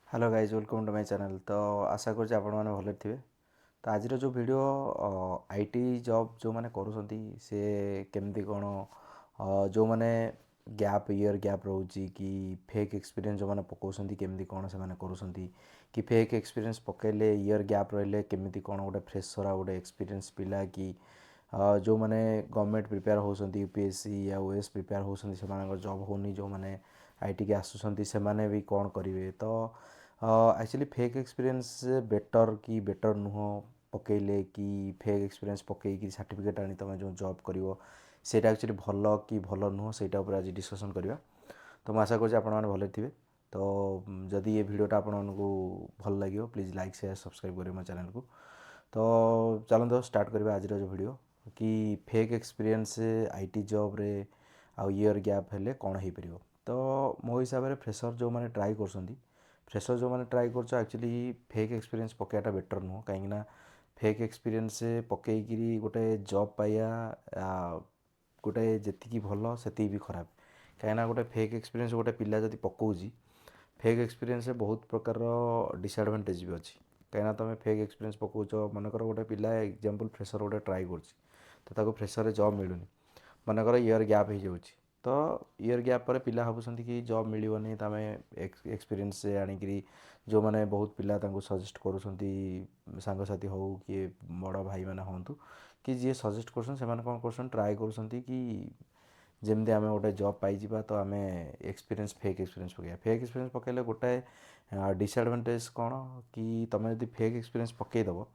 Hello guys welcome to my channel. तो आशा करुँच आपण मैंने भले थे। तो आज जो वीडियो आईटी जॉब जो मैंने करूँगी सी केमती कौन जो मैंने गैप ईयर गैप रोचे कि फेक एक्सपीरियंस जो मैंने पकाउंट केमती कौन से करूँ कि फेक एक्सपीरियंस पकेले ईयर गैप रही केमती कौन गोटे फ्रेशर गोटे एक्सपीरियंस पिला कि जो मैंने गवर्नमेंट प्रिपेयर होती यूपीएससी या ओएस प्रिपेयर होती जॉब होनी जो मैंने आईटी के आसुँच से भी कौन करेंगे। तो एक्चुअली फेक एक्सपीरियंस बेटर कि बेटर नुह पकेले कि फेक एक्सपीरियंस पकईकि सर्टिफिकेट आनी तुम जो जॉब कर एक्चुअली भल कि भल नुह से आज डिस्कसन करवा। तो मुझे आशा करुँच आप भले थे। तो जदि ये वीडियोटा आपको भल लगे प्लीज़ लाइक शेयर सब्सक्राइब करें मो चैनल को। तो चलते स्टार्ट करवा आज जो वीडियो कि फेक एक्सपीरियंस आईटी जॉब रे आउ ईयर गैप हेले कौन हो पार। तो मो हिसाब से फ्रेशर जो मैंने ट्राए कर फ्रेशर जो मैंने ट्राए कर एक्चुअली फेक एक्सपीरियंस पकड़ा बेटर नुह कहीं फेक एक्सपीरियंस पकईकि गोटे जॉब पाइया गोटे जी भल से भी खराब कहीं गोटे फेक एक्सपीरियंस गोटे पिला जब पकाउची फेक एक्सपीरियंस बहुत प्रकार डिसएडवांटेज भी अच्छी कहीं तुम फेक एक्सपीरियंस पकाउच मनकर गोटे पिला एग्जांपल फ्रेशर गोटे ट्राए कर फ्रेशर जॉब मिलूनी मनकर ईयर गैप हो जाऊँगी। तो ईयर गैप पर पिला भावुं कि जॉब मिलनी तुम एक्सपीरियंस आणिकी जो मैंने बहुत पिला सजेस्ट करुँच सांगसाथी हो कि बड़ भाई मैंने हूँ कि जी सजेस्ट कर कौन कर ट्राए कि जमती आम गोटे जॉब पाइबा। तो आम एक्सपीरियंस फेक एक्सपीरियंस पकड़ा फेक एक्सपीरियंस पकड़े गोटे डिसएडवांटेज कौन कि तुम जब फेक एक्सपीरियंस पकईदेव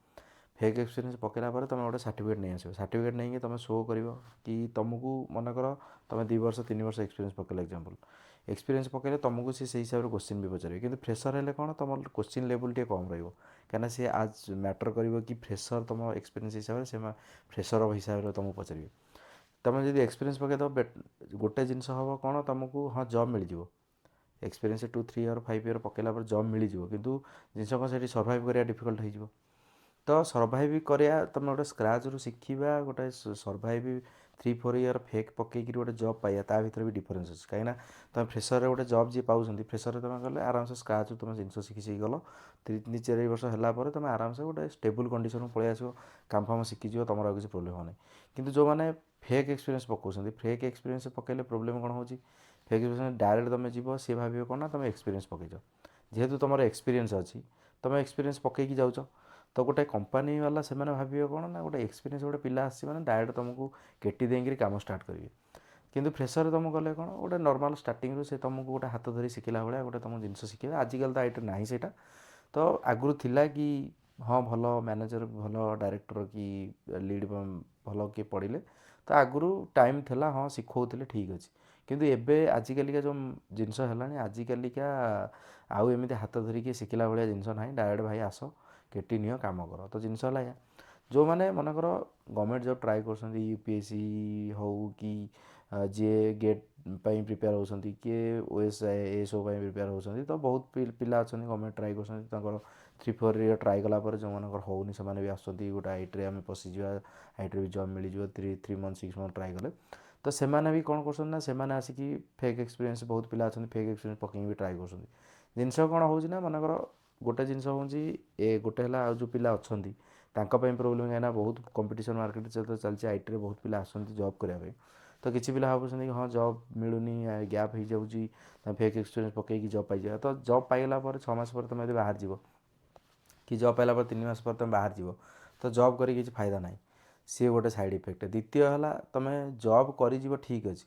फेक एक्सपीरियंस पकड़ा पर तुम गोटे सर्टिफिकेट नहीं आस सर्टिफिकेट नहीं तुम शो कर कि तुमको मनकर तुम 2 वर्ष 3 वर्ष एक्सपीरियंस पकड़ एग्जांपल एक्सपीरियंस पकड़े तुमको सी हिसाब से क्वेश्चन भी पचारे कि फ्रेशर है कौन तुम क्वेश्चन लेवल टे कम रही सी आज मैटर कर कि फ्रेशर तुम एक्सपीरियंस हिसाब से फ्रेशर हिसाब से तुमको पचारे तुम जब एक्सपीरियंस पकईदेव गोटे जिनस हम कौन तुमको हाँ जॉब मिल जाए एक्सपीरियंस 2-3 ईयर 5 ईयर पकड़ा पर जॉब मिल जाए कि जिनस कौन से सर्वाइव करा डिफिकल्ट हो। तो सर्वाइव करा तुम गोटे स्क्राच रू शिखा गोटे सर्वाइव 3-4 ईयर फेक पकईकि गोटे जॉब पाइबा ता भर भी डिफरेन्स अच्छे कहीं तुम फ्रेशर गोटे जॉब जी पाँच फ्रेशर तुम गले आराम से स्क्राच तुम जिन शिखी गल 3-4 वर्ष है तुम आराम से गोटे स्टेबल कंडीशन पलि आस काम फाम शिखीज तुम किसी प्रोब्लेम होना। कि जो मैंने फेक एक्सपीरियंस पकाउं फेक एक्सपीरियंस पकड़े प्रोब्लेम कौन हो फेक एक्सपीरियंस डायरेक्ट तुम जीव सी भाव कौन ना तुम एक्सपीरियंस पकईच जेहेतु तुम एक्सपीरियंस अच्छी तुम एक्सपीरियंस पकईकी जाऊँ। तो गोटे कंपनी वाला से भाव कौन ना गोटे एक्सपीरियंस गोटे पिला आसी डायरेक्ट तुमको केटी देंगे कम स्टार्ट करेंगे किंतु फ्रेशर तुम गले कौन गोटे नॉर्मल स्टार्टिंग से तुमको गोटे हाथ धरी शिखला भाया गोटे तुम जिन शिखे आजिकल तो आईटी ना से तो आगुरी थिला कि हाँ भल मैनेजर भल डायरेक्टर कि लीड भल किए पढ़ले तो आगुरी टाइम थिला हाँ शिखौले ठीक अच्छे किंतु एबे आजिकलिका जो जिनस है आजिकलिका आउ एमती हाथ धरिकी शिखला भाया जिनस ना डायरेक्ट भाई आस केटी नियो काम कर। तो जिनस है जो मैंने मनकर गवर्नमेंट जॉब ट्राए कर यूपीएससी हो कि जी गेट प्रिपेयर होती किए ओएस एसओ प्रिपेयर होती तो बहुत पिला अच्छा गवर्नमेंट ट्राए कर 3-4 ईयर ट्राए कलापर जो मन होनी से भी आसुँच गोटे आईटी आम पशिजा आईटी भी जॉब मिल जाए 3 मंथ 6 मंथ ट्राए कले तो सेमाने भी कौन कर आसिकी फेक एक्सपीरियंस बहुत पिला अच्छा फेक एक्सपीरियंस पकई भी ट्राए कर जिनस कौन हो मनकर गोटे जिनस हूँ ए गोटे है जो पिला अच्छा प्रोब्लेम कहीं बहुत कंपटीशन मार्केट तो चलती आईटी बहुत पिला आसती जॉब करने तो किसी पिला भावुं कि हाँ जॉब मिलूनी गैप हो जाऊँगी फेक एक्सपीरियंस पकईकि जॉब पाई तो जॉब पाइला 6 मास पर तुम बाहर जीव कि जॉब पाइला 3 मास पर तुम बाहर जीव तो जॉब करी किसी फायदा ना सी गोटे साइड इफेक्ट। द्वितीय है तुम जॉब कर ठीक अच्छे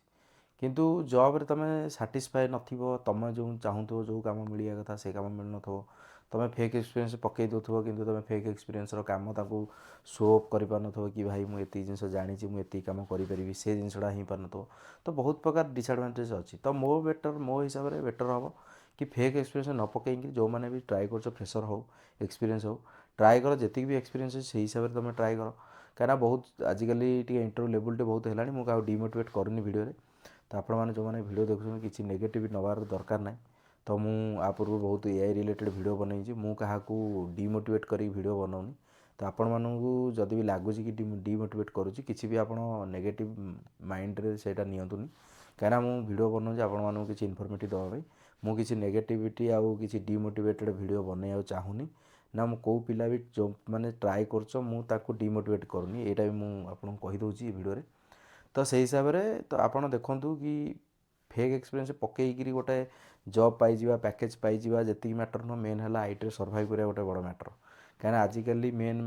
किंतु जॉब रे तुम साटिस्फाए नथिबो तुम जो चाहूथो जो काम मिलिया कथा से काम मिल नथो तुम फेक एक्सपीरियंस पकई दो कि तुम फेक एक्सपीरियंस काम शो अप कर पार कि भाई मुझे जिनस जानी मुझे कम करी से जिनसा हो पार न तो बहुत प्रकार डिसएडवांटेज अच्छी। तो मो हिसाब से बेटर हम कि फेक एक्सपीरियंस न पकईकि जो मैंने भी ट्राए कर फ्रेशर हो एक्सपीरियंस हो ट्राए कर जी भी एक्सपीरियंस से हिसाब से तुम ट्राए कर कहीं बहुत आजिकल इंटरव्यू लेवल बहुत है मुझे डिमोटिवेट करूनी वीडियो तो आपण मैंने जो मैंने वीडियो देखुं किसी नेगेटिव नबार दरकार ना तो मुझे पूर्व बहुत एआई रिलेटेड वीडियो बनई मुझे क्या डिमोटिवेट कर वीडियो बनाऊनी तो आपण मानू जदि भी लगुच कि डिमोटिवेट करुँची किसी भी आप नेगेटिव माइंड रे सेटा नियंतुनी कहीं मुझे वीडियो बनाऊँ आपण मानू किसी इनफॉर्मेटिव देवाई ମୁଁ କିଛି ନେଗେଟିଭିଟି ଆଉ କିଛି ଡିମୋଟିଭେଟେଡ଼ ଭିଡ଼ିଓ ବନେଇବାକୁ ଚାହୁଁନି ନା ମୁଁ କେଉଁ ପିଲା ବି ଯେଉଁ ମାନେ ଟ୍ରାଏ କରୁଛ ମୁଁ ତାକୁ ଡିମୋଟିଭେଟ୍ କରୁନି, ଏଇଟା ବି ମୁଁ ଆପଣଙ୍କୁ କହିଦେଉଛି ଏ ଭିଡ଼ିଓରେ। ତ ସେଇ ହିସାବରେ ତ ଆପଣ ଦେଖନ୍ତୁ କି ଫେକ୍ ଏକ୍ସପିରିଏନ୍ସ ପକେଇକିରି ଗୋଟେ ଜବ୍ ପାଇଯିବା, ପ୍ୟାକେଜ୍ ପାଇଯିବା ଯେତିକି ମ୍ୟାଟର୍ ନୁହଁ, ମେନ୍ ହେଲା ଆଇଟିରେ ସର୍ଭାଇଭ୍ କରିବା ଗୋଟେ ବଡ଼ ମ୍ୟାଟର୍। କାହିଁକିନା ଆଜିକାଲି ମେନ୍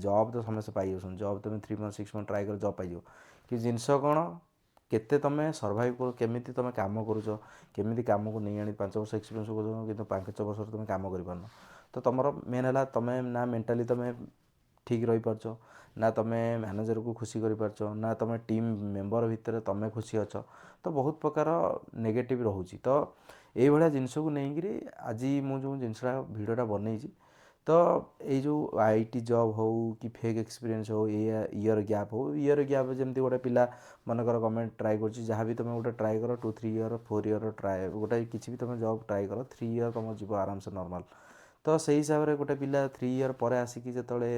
ଜବ୍ ତ ସମସ୍ତେ ପାଇଯାଉଛନ୍ତି, ଜବ୍ ତୁମେ 3 months 6 months ଟ୍ରାଏ କର ଜବ୍ ପାଇଯିବ, କି ଜିନିଷ କ'ଣ କେତେ ତୁମେ ସର୍ଭାଇଭ୍ କର, କେମିତି ତୁମେ କାମ କରୁଛ, କେମିତି କାମକୁ ନେଇ ଆଣି 5 ବର୍ଷ ଏକ୍ସପିରିଏନ୍ସ କରୁଛ କିନ୍ତୁ 5 ବର୍ଷରେ ତୁମେ କାମ କରିପାରୁନ। ତ ତୁମର ମେନ୍ ହେଲା ତୁମେ ନା ମେଣ୍ଟାଲି ତୁମେ ଠିକ୍ ରହିପାରୁଛ, ନା ତୁମେ ମ୍ୟାନେଜରକୁ ଖୁସି କରିପାରୁଛ, ନା ତୁମେ ଟିମ୍ ମେମ୍ବର ଭିତରେ ତୁମେ ଖୁସି ଅଛ। ତ ବହୁତ ପ୍ରକାର ନେଗେଟିଭ୍ ରହୁଛି। ତ ଏଇଭଳିଆ ଜିନିଷକୁ ନେଇକିରି ଆଜି ମୁଁ ଯେଉଁ ଜିନିଷଟା ଭିଡ଼ିଓଟା ବନେଇଛି, ତ ଏଇ ଯେଉଁ ଆଇଟି ଜବ୍ ହେଉ କି ଫେକ୍ ଏକ୍ସପିରିଏନ୍ସ ହେଉ, ଇୟର୍ ଗ୍ୟାପ୍ ହେଉ, ଇୟର୍ ଗ୍ୟାପ୍ ଯେମିତି ଗୋଟେ ପିଲା ମନେକର ଗଭର୍ଣ୍ଣମେଣ୍ଟ ଟ୍ରାଏ କରୁଛି, ଯାହା ବି ତୁମେ ଗୋଟେ ଟ୍ରାଏ କର 2-3 year 4 year ଟ୍ରାଏ, ଗୋଟେ କିଛି ବି ତୁମେ ଜବ୍ ଟ୍ରାଏ କର 3 year ତୁମ ଯିବ ଆରାମସେ ନର୍ମାଲ୍। ତ ସେଇ ହିସାବରେ ଗୋଟେ ପିଲା 3 year ପରେ ଆସିକି ଯେତେବେଳେ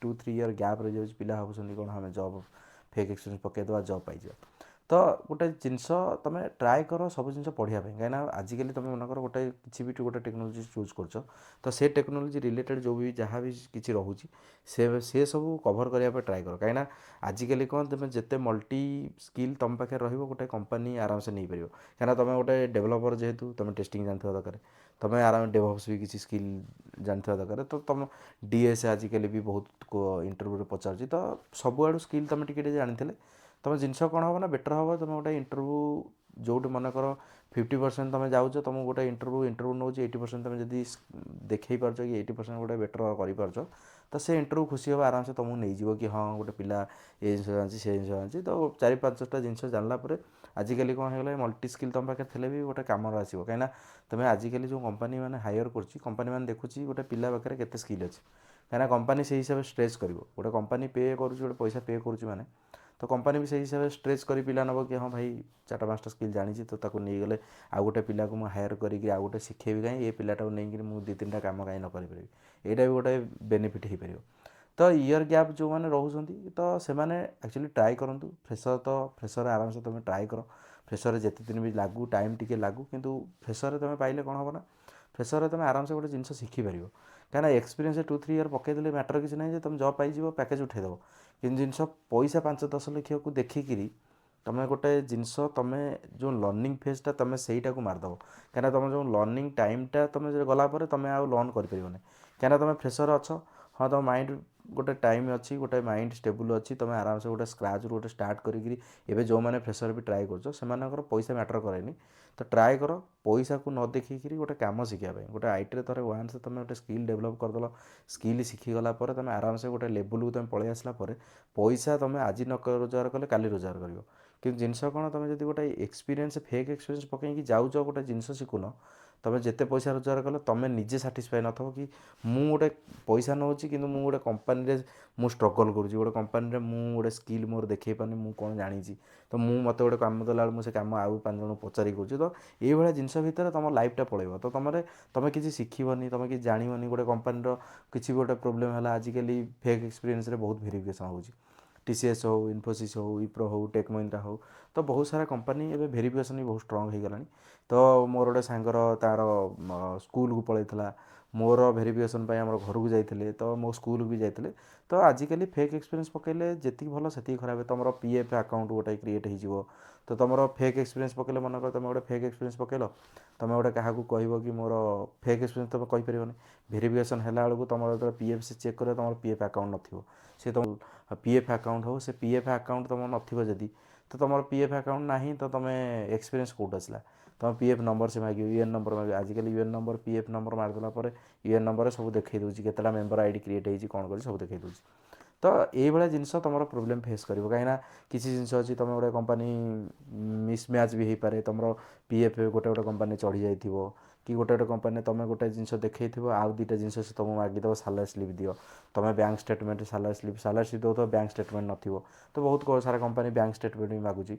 2-3 year ଗ୍ୟାପ୍ ରହିଯାଉଛି, ପିଲା ଭାବୁଛନ୍ତି କ'ଣ ଆମେ ଜବ୍ ଫେକ୍ ଏକ୍ସପିରିଏନ୍ସ ପକାଇଦେବା ଜବ୍ ପାଇଯିବା। ତ ଗୋଟେ ଜିନିଷ ତୁମେ ଟ୍ରାଏ କର ସବୁ ଜିନିଷ ପଢ଼ିବା ପାଇଁ, କାହିଁକିନା ଆଜିକାଲି ତୁମେ ମନେକର ଗୋଟେ କିଛି ବି ଗୋଟେ ଟେକ୍ନୋଲୋଜି ଚୁଜ୍ କରୁଛ, ତ ସେ ଟେକ୍ନୋଲୋଜି ରିଲେଟେଡ଼୍ ଯେଉଁ ବି ଯାହା ବି କିଛି ରହୁଛି ସେ ସବୁ କଭର୍ କରିବା ପାଇଁ ଟ୍ରାଏ କର। କାହିଁକିନା ଆଜିକାଲି କ'ଣ ତୁମେ ଯେତେ ମଲ୍ଟି ସ୍କିଲ୍ ତୁମ ପାଖରେ ରହିବ ଗୋଟେ କମ୍ପାନୀ ଆରାମସେ ନେଇପାରିବ। କାହିଁକିନା ତୁମେ ଗୋଟେ ଡେଭଲପର୍ ଯେହେତୁ ତୁମେ ଟେଷ୍ଟିଂ ଜାଣିଥିବା ଦରକାର, ତୁମେ ଆରାମ ଡେଭଅପ୍ସ ବି କିଛି ସ୍କିଲ୍ ଜାଣିଥିବା ଦରକାର। ତ ତୁମ ଡିଏସ୍ ଆଜିକାଲି ବି ବହୁତ ଇଣ୍ଟରଭ୍ୟୁରେ ପଚାରୁଛି, ତ ସବୁଆଡ଼ୁ ସ୍କିଲ୍ ତୁମେ ଟିକେ ଟିକେ ଜାଣିଥିଲେ ତୁମ ଜିନିଷ କ'ଣ ହେବ ନା ବେଟର୍ ହେବ। ତୁମେ ଗୋଟେ ଇଣ୍ଟରଭ୍ୟୁ ଯେଉଁଠି ମନେକର 50% ତୁମେ ଯାଉଛ, ତୁମକୁ ଗୋଟେ ଇଣ୍ଟରଭ୍ୟୁ ନେଉଛି 80%, ତୁମେ ଯଦି ଦେଖେଇ ପାରୁଛ କି 80% ଗୋଟେ ବେଟର୍ କରିପାରୁଛ, ତ ସେ ଇଣ୍ଟରଭ୍ୟୁ ଖୁସି ହେବ, ଆରାମସେ ତୁମକୁ ନେଇଯିବ କି ହଁ ଗୋଟେ ପିଲା ଏ ଜିନିଷ ଜାଣିଛି ସେ ଜିନିଷ ଜାଣିଛି। ତ 4-5ଟା ଜିନିଷ ଜାଣିଲା ପରେ ଆଜିକାଲି କ'ଣ ହେଇଗଲା, ମଲ୍ଟି ସ୍କିଲ୍ ତୁମ ପାଖରେ ଥିଲେ ବି ଗୋଟେ କାମରେ ଆସିବ। କାହିଁକିନା ତୁମେ ଆଜିକାଲି ଯେଉଁ କମ୍ପାନୀ ମାନେ ହାୟର କରୁଛି, କମ୍ପାନୀ ମାନେ ଦେଖୁଛି ଗୋଟେ ପିଲା ପାଖରେ କେତେ ସ୍କିଲ୍ ଅଛି। କାହିଁକିନା କମ୍ପାନୀ ସେଇ ହିସାବରେ ଷ୍ଟ୍ରେଚ୍ କରିବ। ଗୋଟେ କମ୍ପାନୀ ପେ କରୁଛି, ଗୋଟେ ପଇସା ପେ କରୁଛି ମାନେ, ତ କମ୍ପାନୀ ବି ସେଇ ହିସାବରେ ଷ୍ଟ୍ରେଚ୍ କରି ପିଲା ନେବ କି ହଁ ଭାଇ 4-5ଟା ସ୍କିଲ୍ ଜାଣିଛି, ତ ତାକୁ ନେଇଗଲେ ଆଉ ଗୋଟେ ପିଲାକୁ ମୁଁ ହାୟର କରିକି ଆଉ ଗୋଟେ ଶିଖେଇବି କାହିଁ, ଏ ପିଲାଟାକୁ ନେଇକିରି ମୁଁ 2-3ଟା କାମ କାହିଁ ନ କରିପାରିବି। ଏଇଟା ବି ଗୋଟେ ବେନିଫିଟ୍ ହେଇପାରିବ। ତ ଇୟର୍ ଗ୍ୟାପ୍ ଯେଉଁମାନେ ରହୁଛନ୍ତି, ତ ସେମାନେ ଆକ୍ଚୁଆଲି ଟ୍ରାଏ କରନ୍ତୁ। ଫ୍ରେଶରରେ ଆରାମସେ ତୁମେ ଟ୍ରାଏ କର। ଫ୍ରେଶରରେ ଯେତେ ଦିନ ବି ଲାଗୁ, ଟାଇମ୍ ଟିକେ ଲାଗୁ, କିନ୍ତୁ ଫ୍ରେଶରରେ ତୁମେ ପାଇଲେ କ'ଣ ହେବ ନା, ଫ୍ରେଶରରେ ତୁମେ ଆରାମସେ ଗୋଟେ ଜିନିଷ ଶିଖିପାରିବ। କାହିଁକିନା ଏକ୍ସପିରିଏନ୍ସ 2-3 year ପକାଇଦେଲେ ମ୍ୟାଟର୍ କିଛି ନାହିଁ ଯେ ତୁମେ ଜବ୍ ପାଇଯିବ, ପ୍ୟାକେଜ୍ ଉଠାଇଦେବ। କିନ୍ତୁ ଜିନିଷ ପଇସା 5-10 ଲକ୍ଷକୁ ଦେଖିକିରି ତୁମେ ଗୋଟେ ଜିନିଷ ତୁମେ ଯେଉଁ ଲର୍ଣ୍ଣିଂ ଫେଜ୍ଟା ତୁମେ ସେଇଟାକୁ ମାରିଦେବ। କାହିଁକିନା ତୁମ ଯେଉଁ ଲର୍ଣ୍ଣିଂ ଟାଇମ୍ଟା ତୁମେ ଗଲା ପରେ ତୁମେ ଆଉ ଲର୍ଣ୍ଣ କରିପାରିବନି। କାହିଁକିନା ତୁମେ ଫ୍ରେଶର୍ ଅଛ, ହଁ ତୁମ ମାଇଣ୍ଡ ଗୋଟେ ଟାଇମ୍ ଅଛି, ଗୋଟେ ମାଇଣ୍ଡ ଷ୍ଟେବୁଲ୍ ଅଛି, ତୁମେ ଆରାମସେ ଗୋଟେ ସ୍କ୍ରାଚ୍ରୁ ଗୋଟେ ଷ୍ଟାର୍ଟ କରିକିରି ଏବେ ଯେଉଁମାନେ ଫ୍ରେଶର୍ ବି ଟ୍ରାଏ କରୁଛ ସେମାନଙ୍କର ପଇସା ମ୍ୟାଟର୍ କରେନି। ତ ଟ୍ରାଏ କର ପଇସାକୁ ନ ଦେଖିକିରି ଗୋଟେ କାମ ଶିଖିବା ପାଇଁ। ଗୋଟେ ଆଇଟିରେ ଥରେ ୱାନ୍ସ ତୁମେ ଗୋଟେ ସ୍କିଲ୍ ଡେଭଲପ୍ କରିଦେଲ, ସ୍କିଲ୍ ଶିଖିଗଲା ପରେ ତୁମେ ଆରାମସେ ଗୋଟେ ଲେବୁଲ୍କୁ ତୁମେ ପଳେଇ ଆସିଲା ପରେ ପଇସା ତୁମେ ଆଜି ନ ରୋଜଗାର କଲେ କାଲି ରୋଜଗାର କରିବ। କିନ୍ତୁ ଜିନିଷ କ'ଣ, ତୁମେ ଯଦି ଗୋଟେ ଏକ୍ସପିରିଏନ୍ସ ଫେକ୍ ଏକ୍ସପିରିଏନ୍ସ ପକାଇକି ଯାଉଛ, ଗୋଟେ ଜିନିଷ ଶିଖୁନ, ତୁମେ ଯେତେ ପଇସା ରୋଜଗାର କଲେ ତୁମେ ନିଜେ ସାଟିସ୍ଫାଏ ନଥିବ କି ମୁଁ ଗୋଟେ ପଇସା ନେଉଛି କିନ୍ତୁ ମୁଁ ଗୋଟେ କମ୍ପାନୀରେ ମୁଁ ଷ୍ଟ୍ରଗଲ୍ କରୁଛି, ଗୋଟେ କମ୍ପାନୀରେ ମୁଁ ଗୋଟେ ସ୍କିଲ୍ ମୋର ଦେଖାଇ ପାରୁନି, ମୁଁ କ'ଣ ଜାଣିଛି, ତ ମୁଁ ମୋତେ ଗୋଟେ କାମ ଦେଲାବେଳେ ମୁଁ ସେ କାମ ଆଉ 5 ଜଣଙ୍କୁ ପଚାରି କରୁଛି। ତ ଏଇଭଳିଆ ଜିନିଷ ଭିତରେ ତୁମ ଲାଇଫ୍ଟା ପଳେଇବ। ତ ତୁମେ କିଛି ଶିଖିବନି, ତୁମେ କିଛି ଜାଣିବନି। ଗୋଟେ କମ୍ପାନୀର କିଛି ବି ଗୋଟେ ପ୍ରୋବ୍ଲେମ୍ ହେଲା, ଆଜିକାଲି ଫେକ୍ ଏକ୍ସପିରିଏନ୍ସରେ ବହୁତ ଭେରିଫିକେସନ୍ ହେଉଛି। TCS ହେଉ, ଇନଫୋସିସ୍ ହେଉ, ୱିପ୍ରୋ ହେଉ, ଟେକ୍ ମହିନ୍ଦ୍ରା ହେଉ, ତ ବହୁତ ସାରା କମ୍ପାନୀ ଏବେ ଭେରିଫିକେସନ୍ ବି ବହୁତ ଷ୍ଟ୍ରଙ୍ଗ୍ ହେଇଗଲାଣି। ତ ମୋର ଗୋଟେ ସାଙ୍ଗର ତା'ର ସ୍କୁଲକୁ ପଳାଇଥିଲା, ମୋର ଭେରିଫିକେସନ୍ ପାଇଁ ଆମର ଘରକୁ ଯାଇଥିଲେ, ତ ମୋ ସ୍କୁଲକୁ ବି ଯାଇଥିଲେ। ତ ଆଜିକାଲି ଫେକ୍ ଏକ୍ସପିରିଏନ୍ସ ପକାଇଲେ ଯେତିକି ଭଲ ସେତିକି ଖରାପ। ତୁମର PF ଆକାଉଣ୍ଟ ଗୋଟେ କ୍ରିଏଟ୍ ହେଇଯିବ। ତ ତୁମର ଫେକ୍ ଏକ୍ସପିରିଏନ୍ସ ପକାଇଲେ, ମନେକର ତୁମେ ଗୋଟେ ଫେକ୍ ଏକ୍ସପିରିଏନ୍ସ ପକାଇଲ, ତୁମେ ଗୋଟେ କାହାକୁ କହିବ କି ମୋର ଫେକ୍ ଏକ୍ସପିରିଏନ୍ସ, ତୁମେ କହିପାରିବନି। ଭେରିଫିକେସନ୍ ହେଲା ବେଳକୁ ତୁମର ଯେତେବେଳେ PF ସେ ଚେକ୍ କରିବ, ତୁମର PF ଆକାଉଣ୍ଟ ନଥିବ। ସେ ତୁମ PF ଆକାଉଣ୍ଟ ହେଉ, ସେ PF ଆକାଉଣ୍ଟ ତୁମର ନଥିବ ଯଦି, ତ ତୁମର PF ଆକାଉଣ୍ଟ ନାହିଁ, ତ ତୁମେ ଏକ୍ସପିରିଏନ୍ସ କେଉଁଠୁ ଆସିଲା। ତୁମ PF ନମ୍ବର ସେ ମାଗିବ, UN ନମ୍ବର ମାଗିବ। ଆଜିକାଲି UN ନମ୍ବର PF ନମ୍ବର ମାରିଦେଲା ପରେ UN ନମ୍ବରରେ ସବୁ ଦେଖାଇ ଦେଉଛି, କେତେଟା ମେମ୍ବର ID କ୍ରିଏଟ୍ ହେଇଛି, କ'ଣ କରିଛି ସବୁ ଦେଖାଇ ଦେଉଛି। ତ ଏଇଭଳିଆ ଜିନିଷ ତୁମର ପ୍ରୋବ୍ଲେମ୍ ଫେସ୍ କରିବ। କାହିଁକିନା କିଛି ଜିନିଷ ଅଛି, ତୁମେ ଗୋଟେ କମ୍ପାନୀ ମିସ୍ମ୍ୟାଚ୍ ବି ହେଇପାରେ। ତୁମର PF ଗୋଟେ କମ୍ପାନୀ ଚଢ଼ି ଯାଇଥିବ, କି ଗୋଟେ କମ୍ପାନୀରେ ତୁମେ ଗୋଟେ ଜିନିଷ ଦେଖାଇଥିବ, ଆଉ 2ଟା ଜିନିଷ ସେ ତୁମକୁ ମାଗିଦେବ, ସାଲାରୀ ସ୍ଲିପ୍ ଦିଅ। ତୁମେ ବ୍ୟାଙ୍କ ଷ୍ଟେଟମେଣ୍ଟ ସାଲାରୀ ସ୍ଲିପ୍ ଦେଉଥିବ, ବ୍ୟାଙ୍କ ଷ୍ଟେଟମେଣ୍ଟ ନଥିବ। ତ ବହୁତ ସାରା କମ୍ପାନୀ ବ୍ୟାଙ୍କ ଷ୍ଟେଟମେଣ୍ଟ ବି ମାଗୁଛି।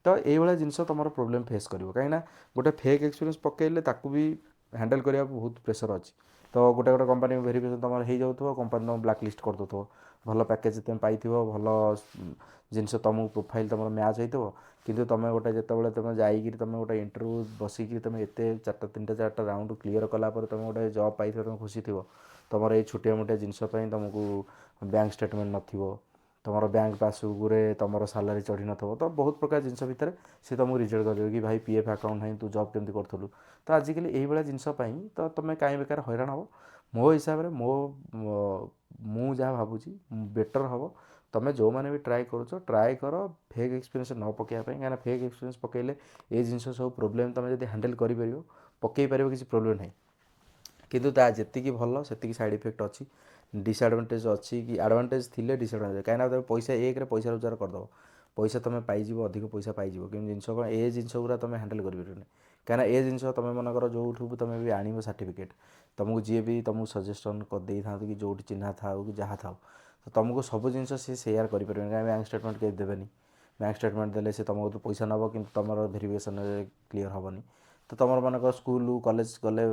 ତ ଏଇଭଳିଆ ଜିନିଷ ତୁମର ପ୍ରୋବ୍ଲେମ୍ ଫେସ୍ କରିବ। କାହିଁକିନା ଗୋଟେ ଫେକ୍ ଏକ୍ସପିରିଏନ୍ସ ପକାଇଲେ ତାକୁ ବି ହ୍ୟାଣ୍ଡେଲ୍ କରିବାକୁ ବହୁତ ପ୍ରେସର୍ ଅଛି। ତ ଗୋଟେ ଗୋଟେ କମ୍ପାନୀ ଭେରିଫିକେସନ୍ ତୁମର ହେଇଯାଉଥିବ, କମ୍ପାନୀ ତୁମ ବ୍ଲାକ୍ ଲିଷ୍ଟ କରିଦେଉଥିବ, ଭଲ ପ୍ୟାକେଜ୍ ତୁମେ ପାଇଥିବ, ଭଲ ଜିନିଷ ତୁମକୁ ପ୍ରୋଫାଇଲ୍ ତୁମର ମ୍ୟାଚ୍ ହେଇଥିବ, କିନ୍ତୁ ତୁମେ ଗୋଟେ ଯେତେବେଳେ ତୁମେ ଯାଇକିରି ତୁମେ ଗୋଟେ ଇଣ୍ଟରଭ୍ୟୁ ବସିକିରି ତୁମେ ଏତେ ତିନିଟା ଚାରିଟା ରାଉଣ୍ଡ କ୍ଲିୟର୍ କଲା ପରେ ତୁମେ ଗୋଟେ ଜବ୍ ପାଇଥିବ, ତୁମେ ଖୁସି ଥିବ, ତୁମର ଏଇ ଛୋଟିଆ ମୋଟିଆ ଜିନିଷ ପାଇଁ ତୁମକୁ ବ୍ୟାଙ୍କ ଷ୍ଟେଟମେଣ୍ଟ ନଥିବ, ତୁମର ବ୍ୟାଙ୍କ ପାସବୁକ୍ରେ ତୁମର ସାଲାରୀ ଚଢ଼ି ନଥିବ, ତ ବହୁତ ପ୍ରକାର ଜିନିଷ ଭିତରେ ସେ ତୁମକୁ ରିଜେକ୍ଟ କରିବ କି ଭାଇ PF ଆକାଉଣ୍ଟ ନାହିଁ, ତୁ ଜବ୍ କେମିତି କରୁଥିଲୁ। ତ ଆଜିକାଲି ଏଇଭଳିଆ ଜିନିଷ ପାଇଁ ତ ତୁମେ କାହିଁ ବେକାର ହଇରାଣ ହେବ। ମୋ ହିସାବରେ ମୁଁ ଯାହା ଭାବୁଛି ବେଟର୍ ହେବ, ତୁମେ ଯେଉଁମାନେ ବି ଟ୍ରାଏ କରୁଛ ଟ୍ରାଏ କର ଫେକ୍ ଏକ୍ସପିରିଏନ୍ସ ନ ପକାଇବା ପାଇଁ, କାହିଁକିନା ଫେକ୍ ଏକ୍ସପିରିଏନ୍ସ ପକାଇଲେ ଏ ଜିନିଷ ସବୁ ପ୍ରୋବ୍ଲେମ୍ ତୁମେ ଯଦି ହ୍ୟାଣ୍ଡେଲ୍ କରିପାରିବ ପକାଇ ପାରିବ, କିଛି ପ୍ରୋବ୍ଲେମ୍ ନାହିଁ। କିନ୍ତୁ ତା ଯେତିକି ଭଲ ସେତିକି ସାଇଡ଼୍ ଇଫେକ୍ଟ ଅଛି, ଡିସଆଡ଼ଭାଣ୍ଟେଜ୍ ଅଛି, କି ଆଡ଼ଭାଣ୍ଟେଜ୍ ଥିଲେ ଡିସଆଡ଼ଭାଣ୍ଟେଜ୍, କାହିଁକିନା ତୁମେ ପଇସା ଏକରେ ପଇସା ରୋଜଗାର କରିଦେବ, ପଇସା ତୁମେ ପାଇଯିବ, ଅଧିକ ପଇସା ପାଇଯିବ, କିନ୍ତୁ ଜିନିଷ କ'ଣ ଏ ଜିନିଷ ଗୁଡ଼ା ତୁମେ ହ୍ୟାଣ୍ଡେଲ୍ କରିପାରିବନି। କାହିଁକିନା ଏ ଜିନିଷ ତୁମେ ମନେକର ଯେଉଁଠୁ ବି ତୁମେ ବି ଆଣିବ ସାର୍ଟିଫିକେଟ୍, ତୁମକୁ ଯିଏ ବି ତୁମକୁ ସଜେସନ୍ କରିଦେଇଥାନ୍ତୁ କି ଯେଉଁଠି ଚିହ୍ନା ଥାଉ କି ଯାହା ଥାଉ, ତ ତୁମକୁ ସବୁ ଜିନିଷ ସିଏ ସେୟାର କରିପାରିବେନି, କାହିଁକି ବ୍ୟାଙ୍କ ଷ୍ଟେଟମେଣ୍ଟ କେହି ଦେବେନି। ବ୍ୟାଙ୍କ ଷ୍ଟେଟମେଣ୍ଟ ଦେଲେ ସେ ତୁମ କତିରୁ ପଇସା ନେବ, କିନ୍ତୁ ତୁମର ଭେରିଫିକେସନ୍ରେ କ୍ଲିୟର୍ ହେବନି। ତ ତୁମର ମନେକର ସ୍କୁଲ କଲେଜ ଗଲେ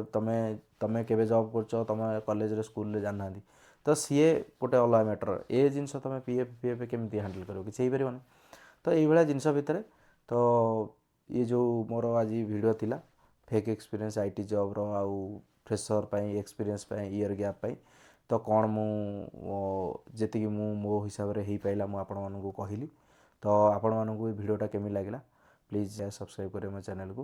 ତୁମେ କେବେ ଜବ୍ କରୁଛ, ତୁମ କଲେଜରେ ସ୍କୁଲରେ ଜାଣିନାହାନ୍ତି, ତ ସିଏ ଗୋଟେ ଅଲଗା ମ୍ୟାଟର୍। ଏ ଜିନିଷ ତୁମେ PF କେମିତି ହ୍ୟାଣ୍ଡେଲ୍ କରିବ, କିଛି ହେଇପାରିବନି। ତ ଏଇଭଳିଆ ଜିନିଷ ଭିତରେ ତ ଇଏ ଯେଉଁ ମୋର ଆଜି ଭିଡ଼ିଓ ଥିଲା ଫେକ୍ ଏକ୍ସପିରିଏନ୍ସ IT ଜବ୍ର ଆଉ ଫ୍ରେସର୍ ପାଇଁ ଏକ୍ସପିରିଏନ୍ସ ପାଇଁ ଇୟର୍ ଗ୍ୟାପ୍ ପାଇଁ, ତ କ'ଣ ମୁଁ ଯେତିକି ମୋ ହିସାବରେ ହେଇପାରିଲା ମୁଁ ଆପଣମାନଙ୍କୁ କହିଲି। ତ ଆପଣମାନଙ୍କୁ ଏ ଭିଡ଼ିଓଟା କେମିତି ଲାଗିଲା ପ୍ଲିଜ୍ ସବସ୍କ୍ରାଇବ୍ କରିବେ ମୋ ଚ୍ୟାନେଲ୍କୁ।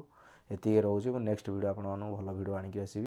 ଏତିକି ରହୁଛି, ମୁଁ ନେକ୍ସଟ ଭିଡ଼ିଓ ଆପଣମାନଙ୍କୁ ଭଲ ଭିଡ଼ିଓ ଆଣିକି ଆସିବି।